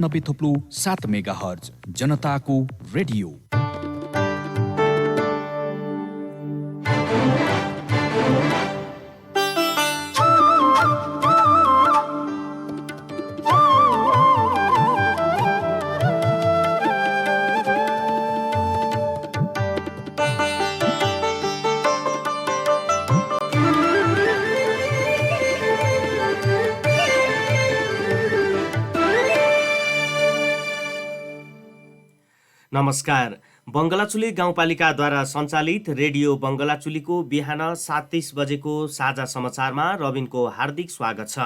90.7 megahertz जनताको radio. नमस्कार। बङ्गलाचुली गाउँपालिकाद्वारा सञ्चालित रेडियो बङ्गलाचुलीको बिहान 7:30 बजेको साझा समाचारमा रविनको हार्दिक स्वागत छ।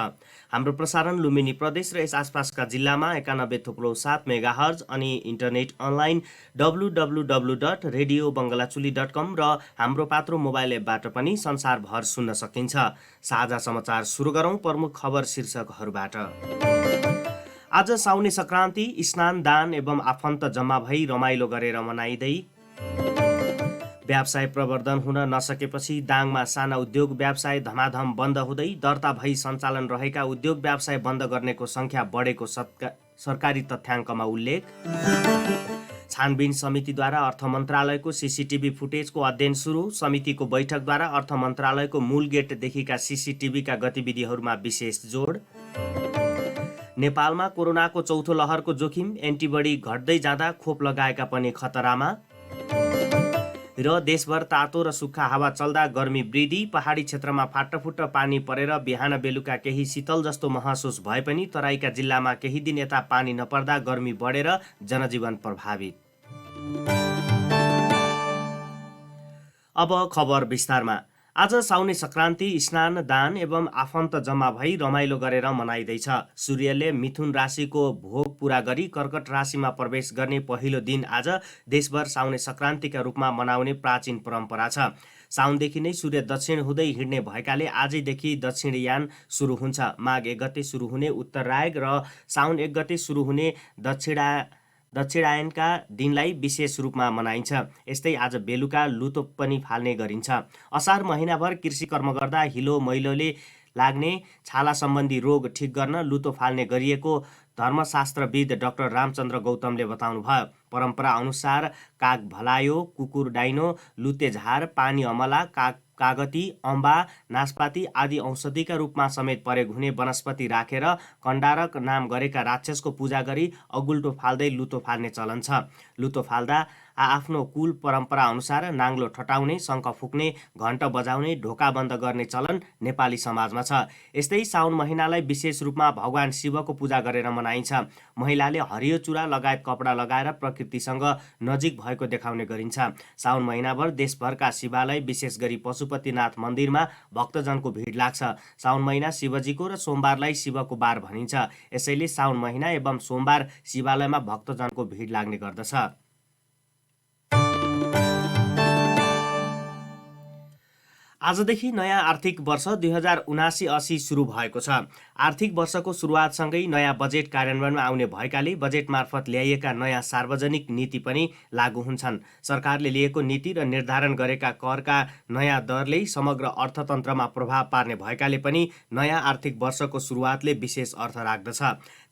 हाम्रो प्रसारण लुम्बिनी प्रदेश र यस आसपासका जिल्लामा 91.7 मेगाहर्ज अनि इन्टरनेट अनलाइन www.radiobangalaचुली.com र हाम्रो पात्रो मोबाइल एपबाट पनि संसारभर सुन्न सकिन्छ। साझा समाचार सुरु गरौँ प्रमुख खबर शीर्षकहरूबाट। आज साउने संक्रान्ति, स्नान दान एवं आफन्त जम्मा भई रमाइलो गरेर मनाइँदै। व्यवसाय प्रवर्धन हुन नसकेपछि दाङमा साना उद्योग व्यवसाय धमाधम बन्द हुँदै दर्ता भई सञ्चालन रहेका उद्योग व्यवसाय बन्द गर्नेको संख्या बढेको सरकारी तथ्याङ्कमा उल्लेख। छानबिन समितिद्वारा अर्थ मन्त्रालयको सीसीटीभी फुटेजको अध्ययन सुरु। समितिको बैठकद्वारा अर्थ मन्त्रालयको मूल गेटदेखिका सीसीटीभीका गतिविधिहरूमा विशेष जोड। नेपालमा कोरोनाको चौथो लहरको जोखिम, एन्टिबडी घट्दै जाँदा खोप लगाएका पनि खतरामा। र देशभर तातो र सुक्खा हावा चल्दा गर्मी वृद्धि, पहाडी क्षेत्रमा फाटफुट्ट पानी परेर बिहान बेलुका केही शीतल जस्तो महसुस भए पनि तराईका जिल्लामा केही दिन यता पानी नपर्दा गर्मी बढेर जनजीवन प्रभावित। अब खबर विस्तारमा। आज साउने संक्रान्ति, स्नान दान एवं आफन्त जम्मा भई रमाइलो गरेर मनाइँदैछ। सूर्यले मिथुन राशिको भोग पूरा गरी कर्कट राशिमा प्रवेश गर्ने पहिलो दिन आज देशभर साउने संक्रान्तिका रूपमा मनाउने प्राचीन परम्परा छ। साउनदेखि नै सूर्य दक्षिण हुँदै हिँड्ने भएकाले आजैदेखि दक्षिणयान सुरु हुन्छ। माघ 1 गते सुरु हुने उत्तरायण र साउन 1 गते सुरु हुने दक्षिणायनका दिनलाई विशेष रूपमा मनाइन्छ। यस्तै आज बेलुका लुतो पनि फाल्ने गरिन्छ। असार महिनाभर कृषि कर्म गर्दा हिलो मैलोले लाग्ने छाला सम्बन्धी रोग ठिक गर्न लुतो फाल्ने गरिएको धर्मशास्त्रविद डाक्टर रामचन्द्र गौतमले बताउनुभयो। परम्परा अनुसार काग भलायो, कुकुर डाइनो, लुते झार, पानी अमला, कागती, अम्बा, नासपाती आदि औषधिका रूपमा समेत प्रयोग हुने वनस्पति राखेर कण्डारक नाम गरेका राक्षसको पूजा गरी अगुल्टो फाल्दै लुतो फाल्ने चलन छ। लुतो फाल्दा आफ्नो कुल परम्परा अनुसार नाङ्लो ठटाउने, शङ्ख फुक्ने, घण्ट बजाउने, ढोका बन्द गर्ने चलन नेपाली समाजमा छ। यस्तै साउन महिनालाई विशेष रूपमा भगवान शिवको पूजा गरेर मनाइन्छ। महिलाले हरियो चुरा लगायत कपडा लगाएर प्रकृतिसँग नजिक भएको देखाउने गरिन्छ। साउन महिनाभर देशभरका शिवालय विशेष गरी पशुपतिनाथ मन्दिरमा भक्तजनको भिड लाग्छ। साउन महिना शिवजीको र सोमबारलाई शिवको बार भनिन्छ। यसैले साउन महिना एवं सोमबार शिवालयमा भक्तजनको भिड लाग्ने गर्दछ। आजदेखि नयाँ आर्थिक वर्ष 2079-80 सुरु भएको छ। आर्थिक वर्षको सुरुवातसँगै नयाँ बजेट कार्यान्वयनमा आउने भएकाले बजेट मार्फत ल्याइएका नयाँ सार्वजनिक नीति पनि लागू हुन्छन्। सरकारले लिएको नीति र निर्धारण गरेका करका नयाँ दरले समग्र अर्थतन्त्रमा प्रभाव पार्ने भएकाले पनि नयाँ आर्थिक वर्षको सुरुवातले विशेष अर्थ राख्दछ।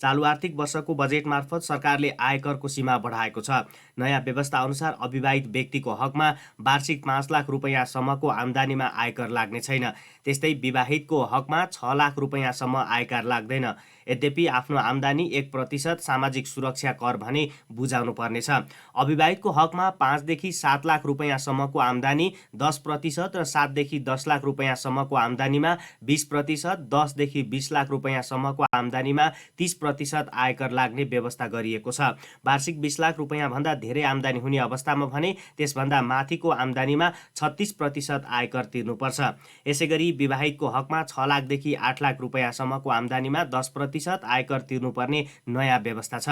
चालु आर्थिक वर्षको बजेट मार्फत सरकारले आयकरको सीमा बढाएको छ। नयाँ व्यवस्था अनुसार अविवाहित व्यक्तिको हकमा वार्षिक 5 लाख रुपैयाँसम्मको आम्दानीमा आयकर लाग्ने छैन। त्यस्तै विवाहितको हकमा 6 लाख रुपैयाँसम्म आयकर लाग्दैन। यद्यपि आफ्नो आम्दानी 1% सामाजिक सुरक्षा कर भने बुझाउनु पर्नेछ। अविवाहितको हकमा 5 देखि 7 लाख रुपैयाँसम्मको आम्दानी 10% र 7 देखि 10 लाख रुपैयाँसम्मको आम्दानीमा 20%, 10 देखि 20 लाख रुपैयाँसम्मको आम्दानीमा 30% आयकर लाग्ने व्यवस्था गरिएको छ। वार्षिक 20 लाख रुपैयाँभन्दा धेरै आम्दानी हुने अवस्थामा भने त्यसभन्दा माथिको आम्दानीमा 36% आयकर तिर्नुपर्छ। यसैगरी विवाहितको हकमा 6 लाखदेखि 8 लाख रुपैयाँसम्मको आम्दानीमा 10% आयकर तिर्नुपर्ने नयाँ व्यवस्था छ।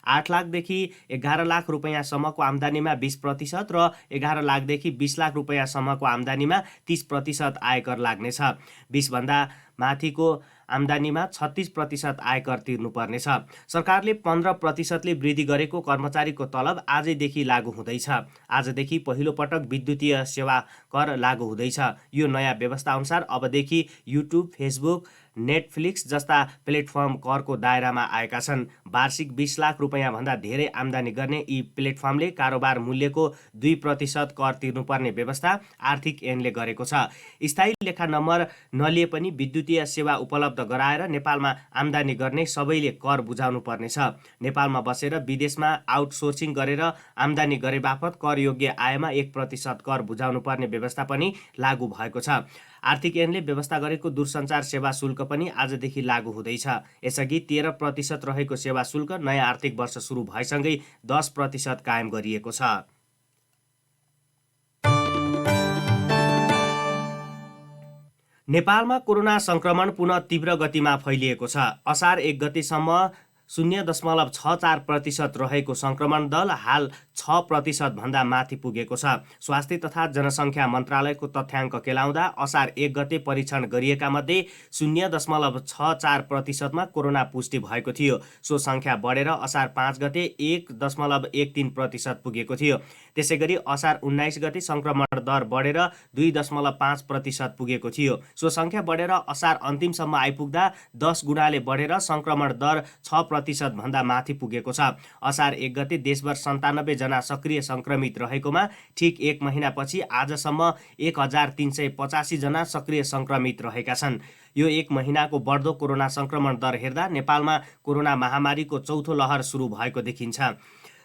8 लाखदेखि 11 लाख रुपैयाँसम्मको आम्दानीमा 20% र 11 लाखदेखि 20 लाख रुपैयाँसम्मको आम्दानीमा 30% आयकर लाग्नेछ। 20 भन्दा माथिको आम्दानीमा 36% आयकर तिर्नुपर्नेछ। सरकारले 15%ले वृद्धि गरेको कर्मचारीको तलब आजैदेखि लागू हुँदैछ। आजदेखि पहिलो पटक विद्युतीय सेवा कर लागू हुँदैछ। यो नयाँ व्यवस्था अनुसार अबदेखि युट्युब, फेसबुक, नेटफ्लिक्स जस्ता प्लेटफर्म करको दायरामा आएका छन्। वार्षिक 20 लाख रुपैयाँभन्दा धेरै आम्दानी गर्ने यी प्लेटफर्मले कारोबार मूल्यको 2% कर तिर्नुपर्ने व्यवस्था आर्थिक ऐनले गरेको छ। स्थायी लेखा नम्बर नलिए पनि विद्युतीय सेवा उपलब्ध गराएर नेपालमा आम्दानी गर्ने सबैले कर बुझाउनु पर्नेछ। नेपालमा बसेर विदेशमा आउटसोर्सिङ गरेर आम्दानी गरे बापत करयोग्य आयमा 1% कर बुझाउनु पर्ने व्यवस्था पनि लागू भएको छ। आर्थिक ऐनले व्यवस्था गरेको दूरसञ्चार सेवा शुल्क पनि आजदेखि लागू हुँदैछ। यसअघि 13% रहेको सेवा शुल्क नयाँ आर्थिक वर्ष सुरु भएसँगै 10% कायम गरिएको छ। नेपालमा कोरोना संक्रमण पुनः तीव्र गतिमा फैलिएको छ। असार 1 गतेसम्म 0.64% रहेको संक्रमण दल हाल 6% भन्दा माथि पुगेको छ। स्वास्थ्य तथा जनसङ्ख्या मन्त्रालयको तथ्याङ्क केलाउँदा असार 1 गते परीक्षण गरिएका मध्ये 0.64% मा कोरोना पुष्टि भएको थियो। सो सङ्ख्या बढेर असार 5 गते 1.13% पुगेको थियो। त्यसैगरी असार 19 गते संक्रमण दर बढेर 2.5% पुगेको थियो। सो सङ्ख्या बढेर असार अन्तिमसम्म आइपुग्दा 10 गुणाले बढेर संक्रमण दर 6% भन्दा माथि पुगेको छ। असार 1 गते देशभर 97 जना सक्रिय संक्रमित रहेकोमा ठिक 1 महिनापछि आजसम्म 1385 जना सक्रिय संक्रमित रहेका छन्। यो 1 महिनाको बढ्दो कोरोना संक्रमण दर हेर्दा नेपालमा कोरोना महामारीको चौथो लहर सुरु भएको देखिन्छ।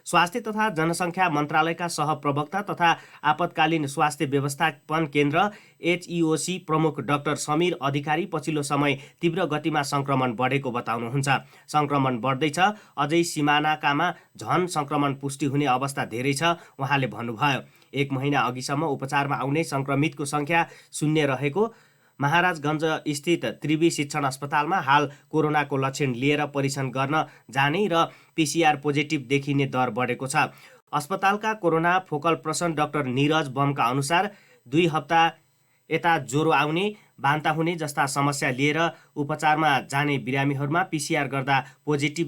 स्वास्थ्य तथा जनसङ्ख्या मन्त्रालयका सहप्रवक्ता तथा आपतकालीन स्वास्थ्य व्यवस्थापन केन्द्र HEOC प्रमुख डाक्टर समीर अधिकारी पछिल्लो समय तीव्र गतिमा संक्रमण बढेको बताउनुहुन्छ। संक्रमण बढ्दैछ, अझै सिमानाकामा झन संक्रमण पुष्टि हुने अवस्था धेरै छ उहाँले भन्नुभयो। 1 महिना अघिसम्म उपचारमा आउने संक्रमितको सङ्ख्या 0 रहेको महाराजगञ्ज स्थित त्रिवी शिक्षण अस्पतालमा हाल कोरोनाको लक्षण लिएर परीक्षण गर्न जाने र PCR पोजिटिभ देखिने दर बढेको छ। अस्पतालका corona focal person doctor Niraj बमका अनुसार 2 हप्ता यता ज्वरो आउने, बान्ता हुने जस्ता समस्या लिएर उपचारमा जाने बिरामीहरूमा PCR गर्दा पोजिटिभ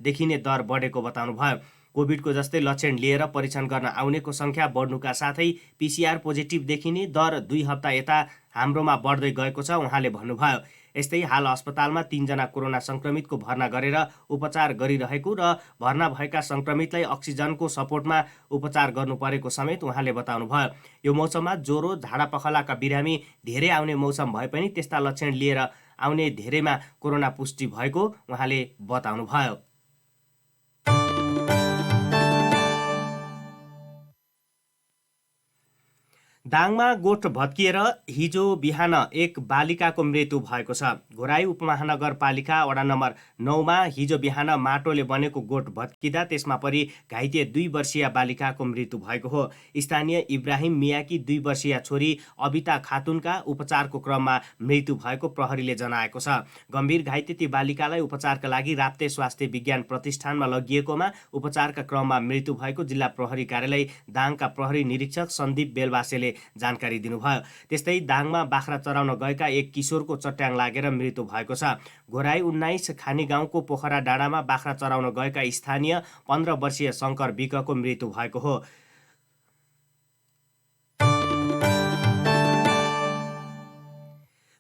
देखिने दर बढेको बताउनुभयो। कोभिडको जस्तै लक्षण लिएर परीक्षण गर्न आउनेको सङ्ख्या बढ्नुका साथै PCR पोजिटिभ देखिने दर 2 हप्ता यता हाम्रोमा बढ्दै गएको छ उहाँले भन्नुभयो। यस्तै हाल अस्पतालमा 3 जना कोरोना संक्रमितको भर्ना गरेर उपचार गरिरहेको र भर्ना भएका संक्रमितलाई अक्सिजनको सपोर्टमा उपचार गर्नु परेको समेत उहाँले बताउनुभयो। यो मौसममा ज्वरो, झाडापखलाका बिरामी धेरै आउने मौसम भए पनि त्यस्ता लक्षण लिएर आउने धेरैमा कोरोना पुष्टि भएको उहाँले बताउनुभयो। दाङमा गोठ भत्किएर हिजो बिहान एक बालिकाको मृत्यु भएको छ। घोराई उपमहानगरपालिका वडा नम्बर 9 मा हिजो बिहान माटोले बनेको गोठ भत्किँदा त्यसमा परि घाइते 2 वर्षीय बालिकाको मृत्यु भएको हो। स्थानीय इब्राहिम मियाकी 2 वर्षीय छोरी अबिता खातुनका उपचारको क्रममा मृत्यु भएको प्रहरीले जनाएको छ। गम्भीर घाइते ती बालिकालाई उपचारका लागि राप्ते स्वास्थ्य विज्ञान प्रतिष्ठानमा लगिएकोमा उपचारका क्रममा मृत्यु भएको जिल्ला प्रहरी कार्यालय दाङका प्रहरी निरीक्षक सन्दीप बेलवासेले जानकारी दिनुभयो। त्यस्तै दाङमा बाख्रा चराउन गएका एक किशोरको चट्याङ लागेर मृत्यु भएको छ। घोराई 19 खानी गाउँको पोखरा डाँडामा बाख्रा चराउन गएका स्थानीय 15 वर्षीय शङ्कर विकको मृत्यु भएको हो।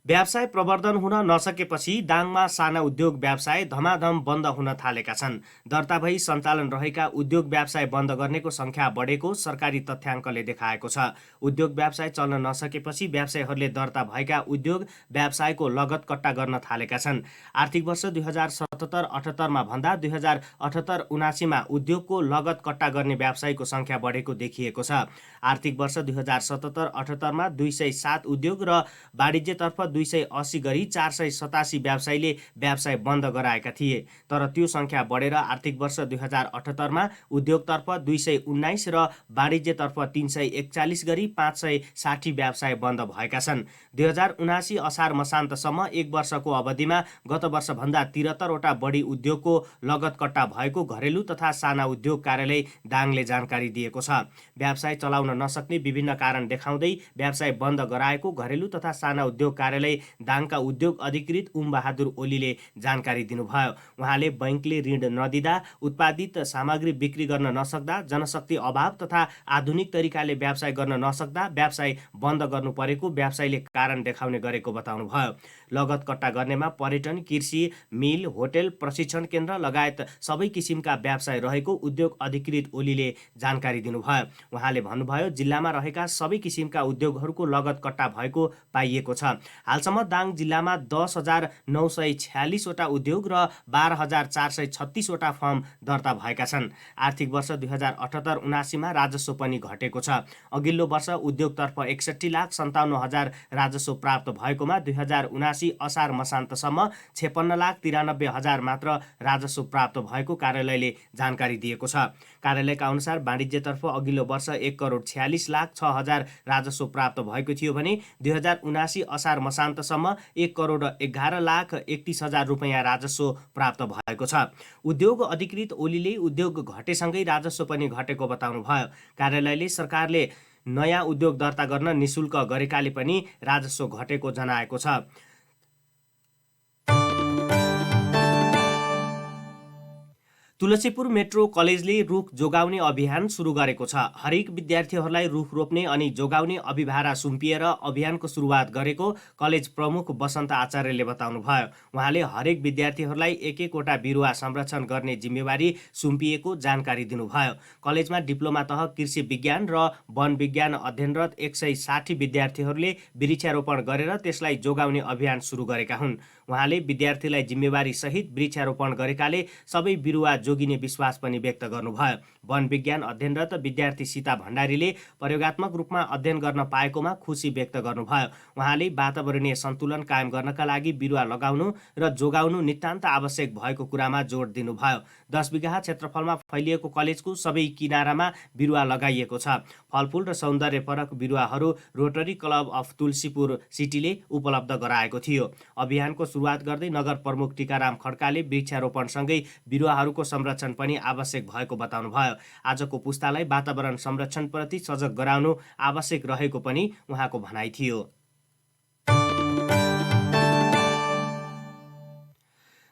व्यवसाय प्रवर्धन हुन नसकेपछि दाङमा साना उद्योग व्यवसाय धमाधम बन्द हुन थालेका छन्। दर्ता भई सञ्चालन रहेका उद्योग व्यवसाय बन्द गर्नेको सङ्ख्या बढेको सरकारी तथ्याङ्कले देखाएको छ। उद्योग व्यवसाय चल्न नसकेपछि व्यवसायीहरूले दर्ता भएका उद्योग व्यवसायको लगत कट्टा गर्न थालेका छन्। आर्थिक वर्ष 2077-78 मा भन्दा 2078-79 मा उद्योगको लगत कट्टा गर्ने व्यवसायीको सङ्ख्या बढेको देखिएको छ। आर्थिक वर्ष 2077-78 मा 207 उद्योग र वाणिज्यतर्फ 280 गरी 487 व्यवसायीले व्यवसाय बन्द गराएका थिए। तर त्यो सङ्ख्या बढेर आर्थिक वर्ष 2078 मा उद्योगतर्फ 219 र वाणिज्यतर्फ 341 गरी 560 व्यवसाय बन्द भएका छन्। 2079 असार मसान्तसम्म 1 वर्षको अवधिमा गत वर्षभन्दा 73 वटा बढी उद्योगको लगत कट्टा भएको घरेलु तथा साना उद्योग कार्यालय दाङले जानकारी दिएको छ। व्यवसाय चलाउन नसक्ने विभिन्न कारण देखाउँदै व्यवसाय बन्द गराएको घरेलु तथा साना उद्योग कार्यालय भन्दै दाङका उद्योग अधिकृत बहादुर ओलीले जानकारी दिनुभयो। उहाँले बैंकले ऋण नदिँदा, उत्पादित सामग्री बिक्री गर्न नसक्दा, जनशक्ति अभाव तथा आधुनिक तरिकाले व्यवसाय गर्न नसक्दा व्यवसाय बन्द गर्नु परेको व्यवसायले कारण देखाउने गरेको बताउनुभयो। लगत कट्टा गर्नेमा पर्यटन, कृषि, मिल, होटेल, प्रशिक्षण केन्द्र लगायत सबै किसिमका व्यवसाय रहेको उद्योग अधिकृत ओलीले जानकारी दिनुभयो। उहाँले भन्नुभयो, जिल्लामा रहेका सबै किसिमका उद्योगहरूको लगत कट्टा भएको पाइएको छ। हालसम्म दाङ जिल्लामा 10,946 वटा उद्योग र 12,436 वटा फर्म दर्ता भएका छन्। आर्थिक वर्ष 2078-79 मा राजस्व पनि घटेको छ। अघिल्लो वर्ष उद्योगतर्फ 61,57,000 राजस्व प्राप्त भएकोमा 2079 असार मसान्तसम्म 56,93,000 मात्र राजस्व प्राप्त भएको कार्यालयले जानकारी दिएको छ। कार्यालयका अनुसार वाणिज्यतर्फ अघिल्लो वर्ष 1,46,06,000 राजस्व प्राप्त भएको थियो भने 2079 असार मसान्तसम्म 1,11,31,000 रुपैयाँ राजस्व प्राप्त भएको छ। उद्योग अधिकृत ओलीले उद्योग घटेसँगै राजस्व पनि घटेको बताउनुभयो। कार्यालयले सरकारले नयाँ उद्योग दर्ता गर्न निशुल्क गरेकाले पनि राजस्व घटेको जनाएको छ। तुलसीपुर मेट्रो कलेजले रुख जोगाउने अभियान सुरु गरेको छ। हरेक विद्यार्थीहरूलाई रुख रोप्ने अनि जोगाउने अभिभारा सुम्पिएर अभियानको सुरुवात गरेको कलेज प्रमुख वसन्त आचार्यले बताउनुभयो। उहाँले हरेक विद्यार्थीहरूलाई एक-एकवटा बिरुवा संरक्षण गर्ने जिम्मेवारी सुम्पिएको जानकारी दिनुभयो। कलेजमा डिप्लोमा तह कृषि विज्ञान र वन विज्ञान अध्ययनरत 160 विद्यार्थीहरूले वृक्षारोपण गरेर त्यसलाई जोगाउने अभियान सुरु गरेका हुन्। उहाँले विद्यार्थीलाई जिम्मेवारी सहित वृक्षारोपण गरेकाले सबै बिरुवा जोगिने विश्वास पनि व्यक्त गर्नुभयो। वन विज्ञान अध्ययनरत विद्यार्थी सीता भण्डारीले प्रयोगात्मक रूपमा अध्ययन गर्न पाएकोमा खुसी व्यक्त गर्नुभयो। उहाँले वातावरणीय सन्तुलन कायम गर्नका लागि बिरुवा लगाउनु र जोगाउनु नितान्त आवश्यक भएको कुरामा जोड दिनुभयो। 10 बिघा क्षेत्रफलमा फैलिएको कलेजको सबै किनारामा बिरुवा लगाइएको छ। फलफुल र सौन्दर्यपरक बिरुवाहरू रोटरी क्लब अफ तुलसीपुर सिटीले उपलब्ध गराएको थियो। अभियानको सुरुवात गर्दै नगर प्रमुख टीकाराम खड्काले वृक्षारोपणसँगै बिरुवाहरूको संरक्षण पनि आवश्यक भएको बताउनुभयो। आजको पुस्तालाई वातावरण संरक्षणप्रति सजग गराउनु आवश्यक रहेको पनि उहाँको भनाइ थियो।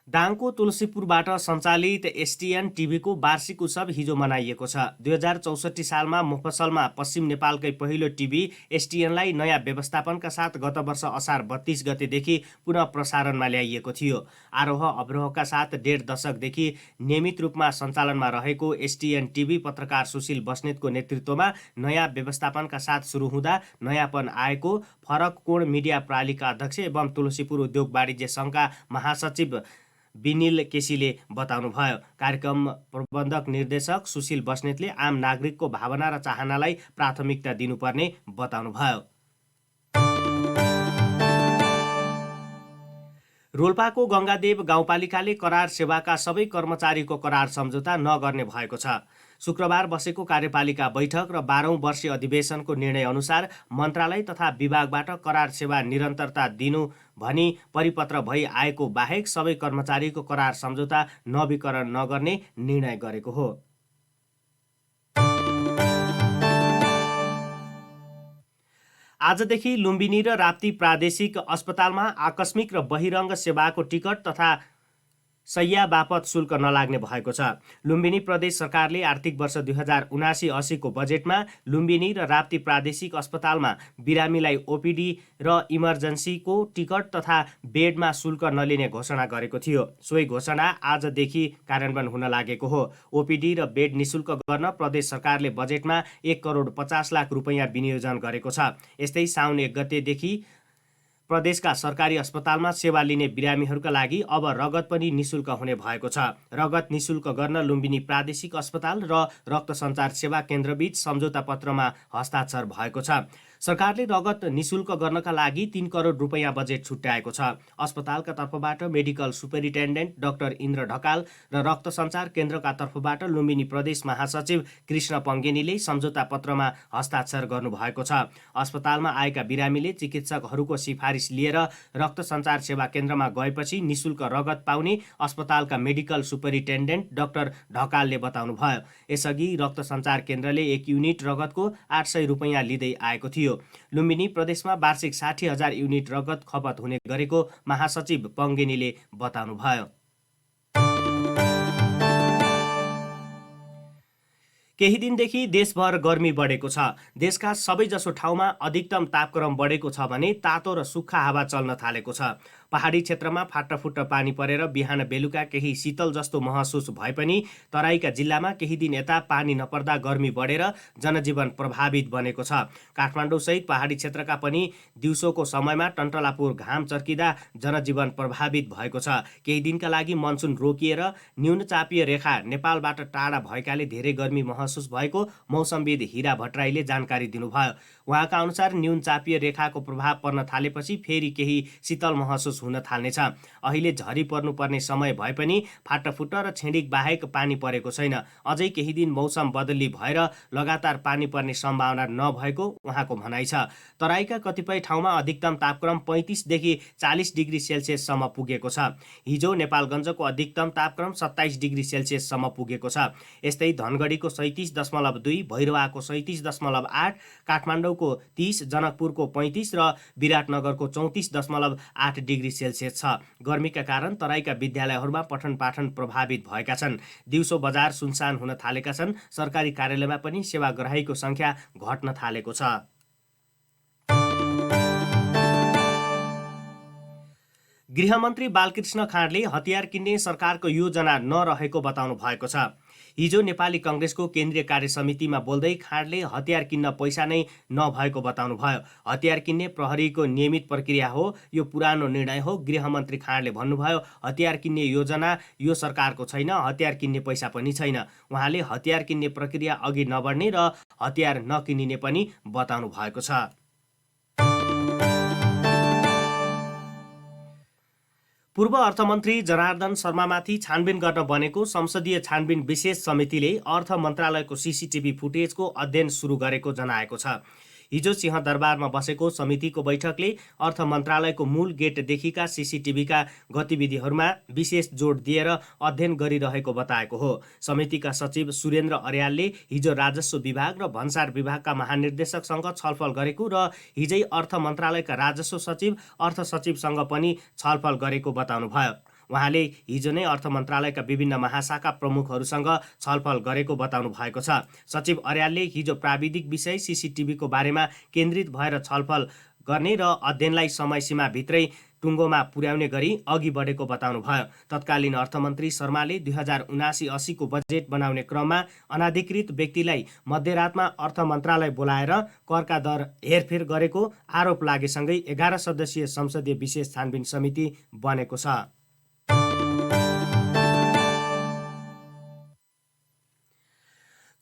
दाङको तुलसीपुरबाट सञ्चालित एसटिएन टिभीको वार्षिक उत्सव हिजो मनाइएको छ। 2064 सालमा मुफस्सलमा पश्चिम नेपालकै पहिलो टिभी एसटिएनलाई नयाँ व्यवस्थापनका साथ गत वर्ष असार 32 गतेदेखि पुनः प्रसारणमा ल्याइएको थियो। आरोह अवरोहका साथ 1.5 दशकदेखि नियमित रूपमा सञ्चालनमा रहेको एसटिएन टिभी पत्रकार सुशील बस्नेतको नेतृत्वमा नयाँ व्यवस्थापनका साथ सुरु हुँदा नयाँपन आएको फरक कोण मिडिया प्रणालीका अध्यक्ष एवं तुलसीपुर उद्योग वाणिज्य सङ्घका महासचिव विनिल केसीले बताउनुभयो। कार्यक्रम प्रबन्धक निर्देशक सुशील बस्नेतले आम नागरिकको भावना र चाहनालाई प्राथमिकता दिनुपर्ने बताउनुभयो। रोल्पाको गङ्गादेव गाउँपालिकाले करार सेवाका सबै कर्मचारीको करार सम्झौता नगर्ने भएको छ। शुक्रबार बसेको कार्यपालिका बैठक र 12औं वर्षीय अधिवेशनको निर्णय अनुसार मन्त्रालय तथा विभागबाट करार सेवा निरन्तरता दिनु भनी परिपत्र भई आएको बाहेक सबै कर्मचारीको करार सम्झौता नवीकरण नगर्ने निर्णय गरेको हो। आजदेखि लुम्बिनी र राप्ती प्रादेशिक अस्पतालमा आकस्मिक र बहिरङ्ग सेवाको टिकट तथा शैय्या बापत शुल्क नलाग्ने भएको छ। लुम्बिनी प्रदेश सरकारले आर्थिक वर्ष 2079-80 को बजेटमा लुम्बिनी र राप्ती प्रादेशिक अस्पतालमा बिरामीलाई ओपिडी र इमर्जेन्सीको टिकट तथा बेडमा शुल्क नलिने घोषणा गरेको थियो। सोही घोषणा आजदेखि कार्यान्वयन हुन लागेको हो। ओपिडी र बेड निशुल्क गर्न प्रदेश सरकारले बजेटमा 1,50,00,000 रुपैयाँ विनियोजन गरेको छ। यस्तै साउन 1 गतेदेखि प्रदेशका सरकारी अस्पतालमा सेवा लिने बिरामीहरूका लागि अब रगत पनि निशुल्क हुने भएको छ। रगत निशुल्क गर्न लुम्बिनी प्रादेशिक अस्पताल र रक्त सञ्चार सेवा केन्द्रबीच सम्झौता पत्रमा हस्ताक्षर भएको छ। सरकारले रगत निशुल्क गर्नका लागि 3 करोड रुपैयाँ बजेट छुट्याएको छ। अस्पतालका तर्फबाट medical superintendent doctor Indra Dhakal र रक्त सञ्चार केन्द्रका तर्फबाट लुम्बिनी प्रदेश महासचिव कृष्ण पङ्गेनीले सम्झौता पत्रमा हस्ताक्षर गर्नुभएको छ। अस्पतालमा आएका बिरामीले चिकित्सकहरूको सिफारिस लिएर रक्त सञ्चार सेवा केन्द्रमा गएपछि निशुल्क रगत पाउने अस्पतालका मेडिकल सुपरिन्टेन्डेन्ट डाक्टर ढकालले बताउनुभयो। यसअघि रक्त सञ्चार केन्द्रले 1 युनिट रगतको 800 रुपैयाँ लिँदै आएको थियो। थियो। लुम्बिनी प्रदेशमा वार्षिक 60,000 युनिट रगत खपत हुने गरेको महासचिव पङ्गेनीले बताउनुभयो। केही दिनदेखि देशभर गर्मी बढेको छ। देशका सबैजसो ठाउँमा अधिकतम तापक्रम बढेको छ भने तातो र सुक्खा हावा चल्न थालेको छ। पहाडी क्षेत्रमा फाटाफुट्टा पानी परेर बिहान बेलुका केही शीतल जस्तो महसुस भए पनि तराईका जिल्लामा केही दिन यता पानी नपर्दा गर्मी बढेर जनजीवन प्रभावित बनेको छ। काठमाडौँसहित पहाडी क्षेत्रका पनि दिउँसोको समयमा टन्टलापुर घाम चर्किँदा जनजीवन प्रभावित भएको छ। केही दिनका लागि मनसुन रोकिएर न्यून चापीय रेखा नेपालबाट टाढा भएकाले धेरै गर्मी महसुस भएको मौसमविद हिरा भट्टराईले जानकारी दिनुभयो। उहाँका अनुसार न्यून चापीय रेखाको प्रभाव पर्न थालेपछि फेरि केही शीतल महसुस हुन थाल्नेछ। अहिले झरी पर्नुपर्ने समय भए पनि फाटाफुट्टा र छिडिक बाहेक पानी परेको छैन। अझै केही दिन मौसम बदली भएर लगातार पानी पर्ने सम्भावना नभएको उहाँको भनाइ छ। तराईका कतिपय ठाउँमा अधिकतम तापक्रम 35 देखि 40 डिग्री सेल्सियससम्म पुगेको छ। हिजो नेपालगञ्जको अधिकतम तापक्रम 27 डिग्री सेल्सियससम्म पुगेको छ। यस्तै धनगढीको 37.2, भैरवाको 37.8, काठमाडौँको 30, जनकपुरको 35 र विराटनगरको 34.8 डिग्री सेल्सियस छ। गर्मीका कारण तराईका विद्यालयहरूमा पठन पाठन प्रभावित भएका छन्। दिउँसो बजार सुनसान हुन थालेका छन्। सरकारी कार्यालयमा पनि सेवाग्राहीको सङ्ख्या घट्न थालेको छ। गृहमन्त्री बालकृष्ण खाँडले हतियार किन्ने सरकारको योजना नरहेको बताउनु भएको छ। हिजो नेपाली कङ्ग्रेसको केन्द्रीय कार्य समितिमा बोल्दै खाँडले हतियार किन्न पैसा नै नभएको बताउनुभयो। हतियार किन्ने प्रहरीको नियमित प्रक्रिया हो, यो पुरानो निर्णय हो। गृहमन्त्री खाँडले भन्नुभयो, हतियार किन्ने योजना यो सरकारको छैन, हतियार किन्ने पैसा पनि छैन। उहाँले हतियार किन्ने प्रक्रिया अघि नबढ्ने र हतियार नकिनिने पनि बताउनु भएको छ। पूर्व अर्थमन्त्री जनार्दन शर्मामाथि छानबिन गर्न बनेको संसदीय छानबिन विशेष समितिले अर्थ मन्त्रालयको सीसीटीभी फुटेजको अध्ययन सुरु गरेको जनाएको छ। हिजो सिंहदरबारमा बसेको समितिको बैठकले अर्थ मन्त्रालयको मूल गेटदेखिका सीसीटीभीका गतिविधिहरूमा विशेष जोड दिएर अध्ययन गरिरहेको बताएको हो। समितिका सचिव सुरेन्द्र अर्यालले हिजो राजस्व विभाग र भन्सार विभागका महानिर्देशकसँग छलफल गरेको र हिजै अर्थ मन्त्रालयका राजस्व सचिव, अर्थ सचिवसँग पनि छलफल गरेको बताउनुभयो। उहाँले हिजो नै अर्थ मन्त्रालयका विभिन्न महाशाखा प्रमुखहरूसँग छलफल गरेको बताउनु भएको छ। सचिव अर्यालले हिजो प्राविधिक विषय सीसीटीभीको बारेमा केन्द्रित भएर छलफल गर्ने र अध्ययनलाई समय सीमाभित्रै टुङ्गोमा पुर्याउने गरी अघि बढेको बताउनुभयो। तत्कालीन अर्थमन्त्री शर्माले 2079-80 को बजेट बनाउने क्रममा अनाधिकृत व्यक्तिलाई मध्यरातमा अर्थ मन्त्रालय बोलाएर करका दर हेरफेर गरेको आरोप लागेसँगै 11 सदस्यीय संसदीय विशेष छानबिन समिति बनेको छ।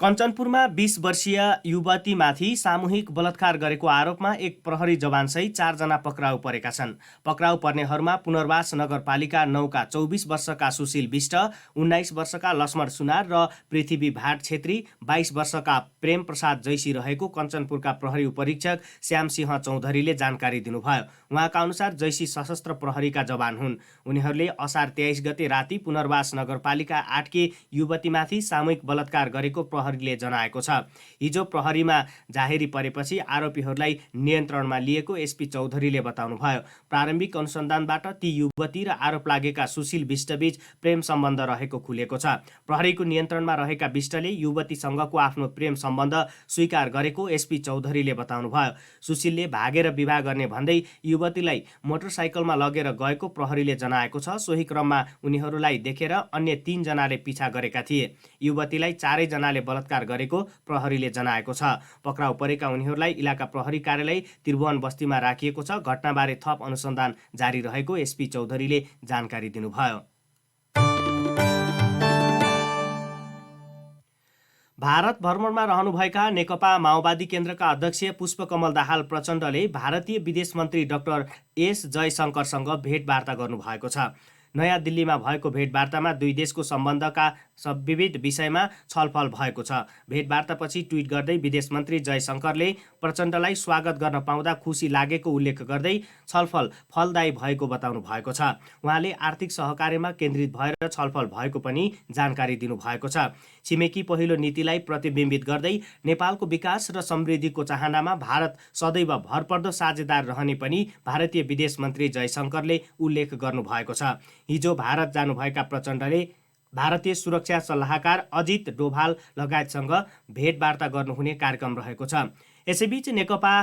कञ्चनपुरमा 20 वर्षीय युवतीमाथि सामूहिक बलात्कार गरेको आरोपमा एक प्रहरी जवानसहित 4 जना पक्राउ परेका छन्। पक्राउ पर्नेहरूमा पुनर्वास नगरपालिका 9 का 24 वर्षका सुशील विष्ट, 19 वर्षका लक्ष्मण सुनार र पृथ्वी भाट छेत्री, 22 वर्षका प्रेम प्रसाद जैसी रहेको कञ्चनपुरका प्रहरी उपरीक्षक श्यामसिंह चौधरीले जानकारी दिनुभयो। उहाँका अनुसार जैसी सशस्त्र प्रहरीका जवान हुन्। उनीहरूले असार 23 गते राति पुनर्वास नगरपालिका 8 की युवतीमाथि सामूहिक बलात्कार गरेको प्रहरीले जनाएको छ। हिजो प्रहरीमा जाहेरी परेपछि आरोपीहरूलाई नियन्त्रणमा लिएको एसपी चौधरीले बताउनुभयो। प्रारम्भिक अनुसन्धानबाट ती युवती र आरोप लागेका सुशील विष्टबीच प्रेम सम्बन्ध रहेको खुलेको छ। प्रहरीको नियन्त्रणमा रहेका विष्टले युवतीसँगको आफ्नो प्रेम सम्बन्ध स्वीकार गरेको एसपी चौधरीले बताउनुभयो। सुशीलले भागेर विवाह गर्ने भन्दै युवतीलाई मोटरसाइकलमा लगेर गएको प्रहरीले जनाएको छ। सोही क्रममा उनीहरूलाई देखेर अन्य 3 जनाले पिछा गरेका थिए। युवतीलाई 4 जनाले बलात्कार गरेको प्रहरीले जनाएको छ। पक्राउ परेका उनीहरूलाई इलाका प्रहरी कार्यालय त्रिभुवन बस्तीमा राखिएको छ। घटनाबारे थप अनुसन्धान जारी रहेको एसपी चौधरीले जानकारी दिनुभयो। भारत भ्रमणमा रहनुभएका नेकपा माओवादी केन्द्रका अध्यक्ष पुष्पकमल दाहाल प्रचण्डले भारतीय विदेश मन्त्री डाक्टर एस जयशंकरसँग भेटवार्ता गर्नुभएको छ। नयाँ दिल्लीमा भएको भेटवार्तामा दुई देशको सम्बन्धका विविध विषयमा छलफल भएको छ। भेटवार्तापछि ट्विट गर्दै विदेश मन्त्री जयशङ्करले प्रचण्डलाई स्वागत गर्न पाउँदा खुसी लागेको उल्लेख गर्दै छलफल फलदायी भएको बताउनु भएको छ। उहाँले आर्थिक सहकार्यमा केन्द्रित भएर छलफल भएको पनि जानकारी दिनुभएको छ। छिमेकी पहिलो नीतिलाई प्रतिबिम्बित गर्दै नेपालको विकास र समृद्धिको चाहनामा भारत सदैव भरपर्दो साझेदार रहने पनि भारतीय विदेश मन्त्री जयशङ्करले उल्लेख गर्नुभएको छ। हिजो भारत जानुभएका प्रचण्डले भारतीय सुरक्षा सल्लाहकार अजित डोभाल लगायतसँग भेटवार्ता गर्नुहुने कार्यक्रम रहेको छ। यसैबीच नेकपा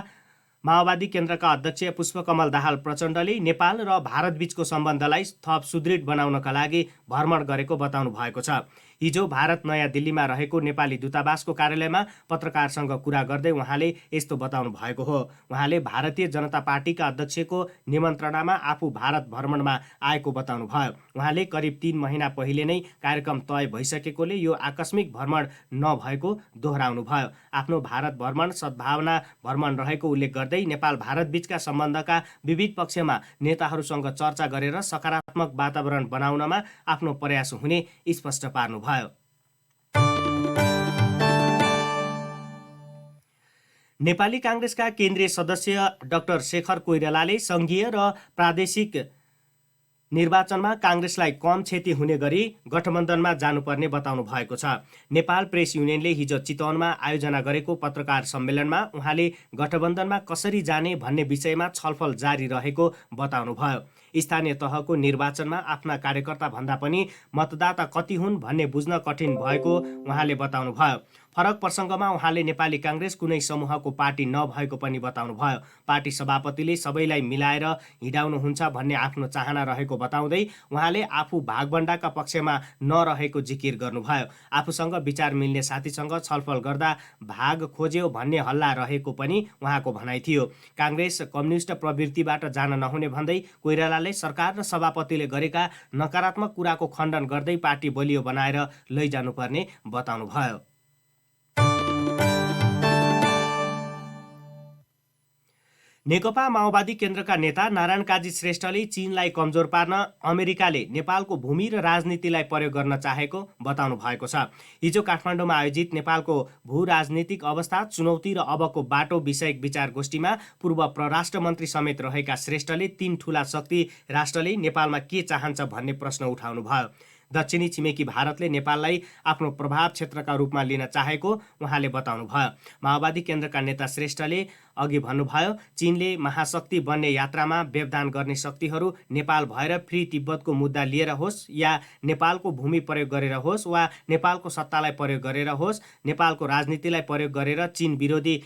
माओवादी केन्द्रका अध्यक्ष पुष्पकमल दाहाल प्रचण्डले नेपाल र भारतबीचको सम्बन्धलाई थप सुदृढ बनाउनका लागि भ्रमण गरेको बताउनु भएको छ। हिजो भारत नयाँ दिल्लीमा रहेको नेपाली दूतावासको कार्यालयमा पत्रकारसँग कुरा गर्दै उहाँले यस्तो बताउनु भएको हो। उहाँले भारतीय जनता पार्टीका अध्यक्षको निमन्त्रणामा आफू भारत भ्रमणमा आएको बताउनु भयो। उहाँले करिब 3 महिना पहिले नै कार्यक्रम तय भइसकेकोले यो आकस्मिक भ्रमण नभएको दोहोऱ्याउनु भयो। आफ्नो भारत भ्रमण सद्भावना भ्रमण रहेको उल्लेख गर्दै नेपाल भारतबीचका सम्बन्धका विविध पक्षमा नेताहरूसँग चर्चा गरेर सकारात्मक वातावरण बनाउनमा आफ्नो प्रयास हुने स्पष्ट पार्नुभयो। नेपाली काङ्ग्रेसका केन्द्रीय सदस्य डाक्टर शेखर कोइरालाले सङ्घीय र प्रादेशिक निर्वाचनमा काङ्ग्रेसलाई कम क्षति हुने गरी गठबन्धनमा जानुपर्ने बताउनु भएको छ। नेपाल प्रेस युनियनले हिजो चितवनमा आयोजना गरेको पत्रकार सम्मेलनमा उहाँले गठबन्धनमा कसरी जाने भन्ने विषयमा छलफल जारी रहेको बताउनु भयो। स्थानीय तहको निर्वाचनमा आफ्ना कार्यकर्ता भन्दा पनि मतदाता कति हुन् भन्ने बुझ्न कठिन भएको उहाँले बताउनु भयो। फरक प्रसङ्गमा उहाँले नेपाली काङ्ग्रेस कुनै समूहको पार्टी नभएको पनि बताउनु भयो। पार्टी सभापतिले सबैलाई मिलाएर हिँडाउनुहुन्छ भन्ने आफ्नो चाहना रहेको बताउँदै उहाँले आफू भागबण्डाका पक्षमा नरहेको जिकिर गर्नुभयो। आफूसँग विचार मिल्ने साथीसँग छलफल गर्दा भाग खोज्यो भन्ने हल्ला रहेको पनि उहाँको भनाइ थियो। काङ्ग्रेस कम्युनिस्ट प्रवृत्तिबाट जान नहुने भन्दै कोइरालाले सरकार र सभापतिले गरेका नकारात्मक कुराको खण्डन गर्दै पार्टी बलियो बनाएर लैजानुपर्ने बताउनु भयो। नेकपा माओवादी केन्द्रका नेता नारायण काजी श्रेष्ठले चीनलाई कमजोर पार्न अमेरिकाले नेपालको भूमि र राजनीतिलाई प्रयोग गर्न चाहेको बताउनु भएको छ। हिजो काठमाडौँमा आयोजित नेपालको भू राजनीतिक अवस्था चुनौती र अबको बाटो विषयक विचार गोष्ठीमा पूर्व परराष्ट्र मन्त्री समेत रहेका श्रेष्ठले 3 ठूला शक्ति राष्ट्रले नेपालमा के चाहन्छ भन्ने प्रश्न उठाउनु भयो। दक्षिणी छिमेकी भारतले नेपाललाई आफ्नो प्रभाव क्षेत्रका रूपमा लिन चाहेको उहाँले बताउनु भयो। माओवादी केन्द्रका नेता श्रेष्ठले अघि भन्नुभयो, चीनले महाशक्ति बन्ने यात्रामा व्यवधान गर्ने शक्तिहरू नेपाल भएर फ्री तिब्बतको मुद्दा लिएर होस् या नेपालको भूमि प्रयोग गरेर होस् वा नेपालको सत्तालाई प्रयोग गरेर होस्, नेपालको राजनीतिलाई प्रयोग गरेर चीन विरोधी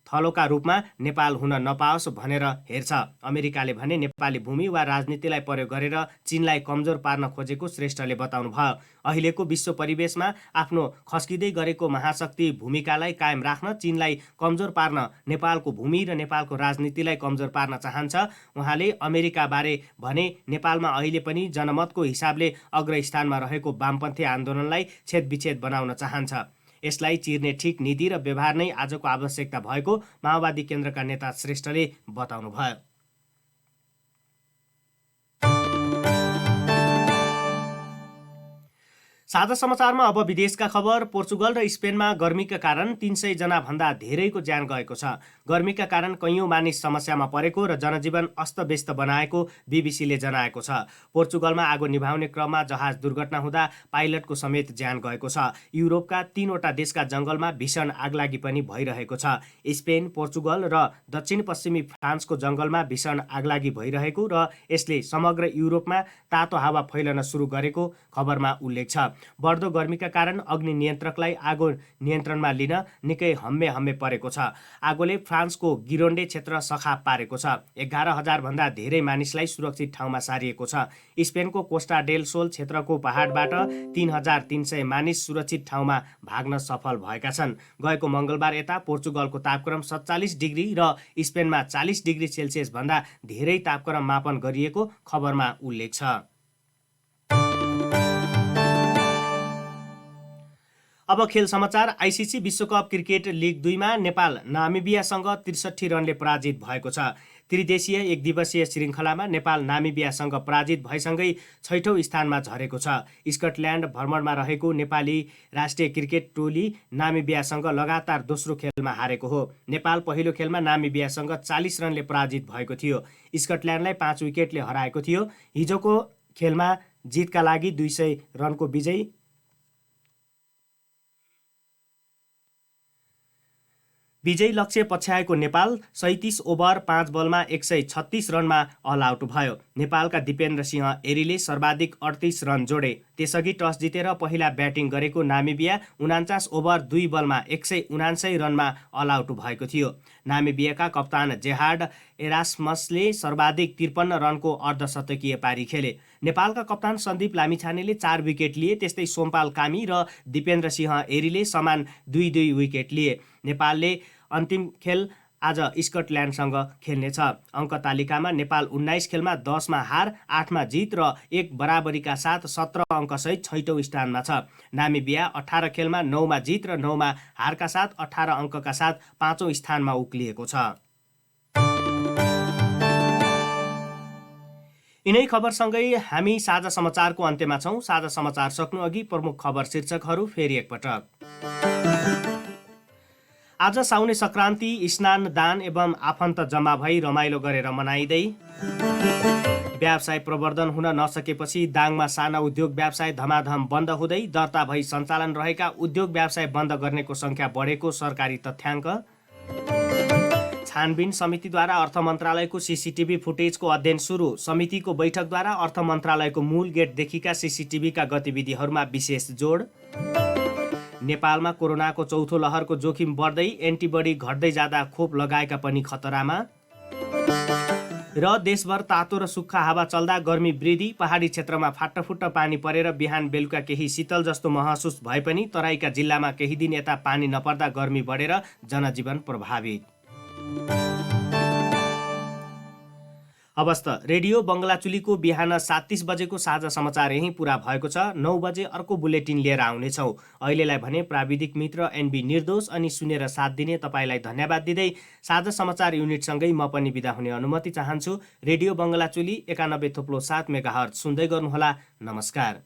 थलोका रूपमा नेपाल हुन नपाओस् भनेर हेर्छ। अमेरिकाले भने नेपाली भूमि वा राजनीतिलाई प्रयोग गरेर चीनलाई कमजोर पार्न खोजेको श्रेष्ठले बताउनु भयो। अहिलेको विश्व परिवेशमा आफ्नो खस्किँदै गरेको महाशक्ति भूमिकालाई कायम राख्न चीनलाई कमजोर पार्न नेपालको भूमि र नेपालको राजनीतिलाई कमजोर पार्न चाहन्छ। उहाँले अमेरिकाबारे भने नेपालमा अहिले पनि जनमतको हिसाबले अग्रस्थानमा रहेको वामपन्थी आन्दोलनलाई छेदविच्छेद बनाउन चाहन्छ। यसलाई चिर्ने ठिक नीति र व्यवहार नै आजको आवश्यकता भएको माओवादी केन्द्रका नेता श्रेष्ठले बताउनु भयो। साझा समाचारमा अब विदेशका खबर। पोर्चुगल र स्पेनमा गर्मीका कारण 300 जना भन्दा धेरैको ज्यान गएको छ। गर्मीका कारण कैयौं मानिस समस्यामा परेको र जनजीवन अस्तव्यस्त बनाएको बीबीसीले जनाएको छ। पोर्चुगलमा आगो निभाउने क्रममा जहाज दुर्घटना हुँदा पाइलटको समेत ज्यान गएको छ। युरोपका 3वटा देशका जंगलमा भीषण आगलागी पनि भइरहेको छ। स्पेन, पोर्चुगल र दक्षिण पश्चिमी फ्रान्सको जंगलमा भीषण आगलागी भइरहेको र यसले समग्र युरोपमा तातो हावा फैलन सुरु गरेको खबरमा उल्लेख छ। बढ्दो गर्मीका कारण अग्नि नियन्त्रकलाई आगो नियन्त्रणमा लिन निकै हम्मे परेको छ। आगोले फ्रान्सको गिरोन्डे क्षेत्र सखाप पारेको छ। 11,000 भन्दा धेरै मानिसलाई सुरक्षित ठाउँमा सारिएको छ। स्पेनको कोस्टा डेल सोल क्षेत्रको पहाडबाट 3,300 मानिस सुरक्षित ठाउँमा भाग्न सफल भएका छन्। गएको मंगलबार यता पोर्चुगलको तापक्रम 47 डिग्री र स्पेनमा 40 डिग्री सेल्सियस भन्दा धेरै तापक्रम मापन गरिएको खबरमा उल्लेख छ। अब खेल समाचार। आइसिसी विश्वकप क्रिकेट लिग 2 मा नेपाल नामिबियासँग 63 रनले पराजित भएको छ। त्रिदेशीय एक दिवसीय श्रृङ्खलामा नेपाल नामिबियासँग पराजित भएसँगै 6औं स्थानमा झरेको छ। स्कटल्यान्ड भ्रमणमा रहेको नेपाली राष्ट्रिय क्रिकेट टोली नामिबियासँग लगातार दोस्रो खेलमा हारेको हो। नेपाल पहिलो खेलमा नामिबियासँग 40 रनले पराजित भएको थियो। स्कटल्यान्डलाई 5 विकेटले हराएको थियो। हिजोको खेलमा जितका लागि 200 रनको विजयी लक्ष्य पछ्याएको नेपाल 37 ओभर 5 बलमा 136 रनमा अल आउट भयो। नेपालका दिपेन्द्र सिंह एरीले सर्वाधिक 38 रन जोडे। त्यसअघि टस जितेर पहिला ब्याटिङ गरेको नामिबिया 49 ओभर 2 बलमा 179 रनमा अल आउट भएको थियो। नामिबियाका कप्तान जेहार्ड एरास्मसले सर्वाधिक 53 रनको अर्धशतकीय पारी खेले। नेपालका कप्तान सन्दीप लामिछानेले 4 विकेट लिए। त्यस्तै सोमपाल कामी र दिपेन्द्र सिंह एरीले समान 2-2 विकेट लिए। नेपालले अन्तिम खेल आज स्कटल्यान्डसँग खेल्नेछ। अङ्क तालिकामा नेपाल 19 खेलमा 10 मा हार, 8 मा जित र 1 बराबरीका साथ 17 अङ्कसहित 6औं स्थानमा छ। नामिबिया 18 खेलमा 9 मा जित र 9 मा हारका साथ 18 अङ्कका साथ 5औं स्थानमा उक्लिएको छ। यिनै खबरसँगै हामी साझा समाचारको अन्त्यमा छौँ। साझा समाचार सक्नु अघि प्रमुख खबर शीर्षकहरू फेरि एकपटक। आज साउने सङ्क्रान्ति, स्नान, दान एवं आफन्त जम्मा भई रमाइलो गरेर मनाइँदै। व्यवसाय प्रवर्धन हुन नसकेपछि दाङमा साना उद्योग व्यवसाय धमाधम बन्द हुँदै दर्ता भई सञ्चालन रहेका उद्योग व्यवसाय बन्द गर्नेको सङ्ख्या बढेको सरकारी तथ्याङ्क। छानबिन समितिद्वारा अर्थ मन्त्रालयको सीसीटीभी फुटेजको अध्ययन सुरु। समितिको बैठकद्वारा अर्थ मन्त्रालयको मूल गेटदेखिका सीसीटीभीका गतिविधिहरूमा विशेष जोड। नेपालमा कोरोनाको चौथो लहरको जोखिम बढ्दै, एन्टिबडी घट्दै जाँदा खोप लगाएका पनि खतरामा। र देशभर तातो र सुक्खा हावा चल्दा गर्मी वृद्धि। पहाडी क्षेत्रमा फाटफुट्ट पानी परेर बिहान बेलुका केही शीतल जस्तो महसुस भए पनि तराईका जिल्लामा केही दिन यता पानी नपर्दा गर्मी बढेर जनजीवन प्रभावित। अवस्था रेडियो बङ्गलाचुलीको बिहान 7:30 बजेको साझा समाचार यहीँ पुरा भएको छ। 9 बजे अर्को बुलेटिन लिएर आउनेछौँ। अहिलेलाई भने प्राविधिक मित्र एनबी निर्दोष अनि सुनेर साथ दिने तपाईँलाई धन्यवाद दिँदै साझा समाचार युनिटसँगै म पनि बिदा हुने अनुमति चाहन्छु। रेडियो बङ्गलाचुली 91.7 मेगाहर्ज सुन्दै गर्नुहोला। नमस्कार।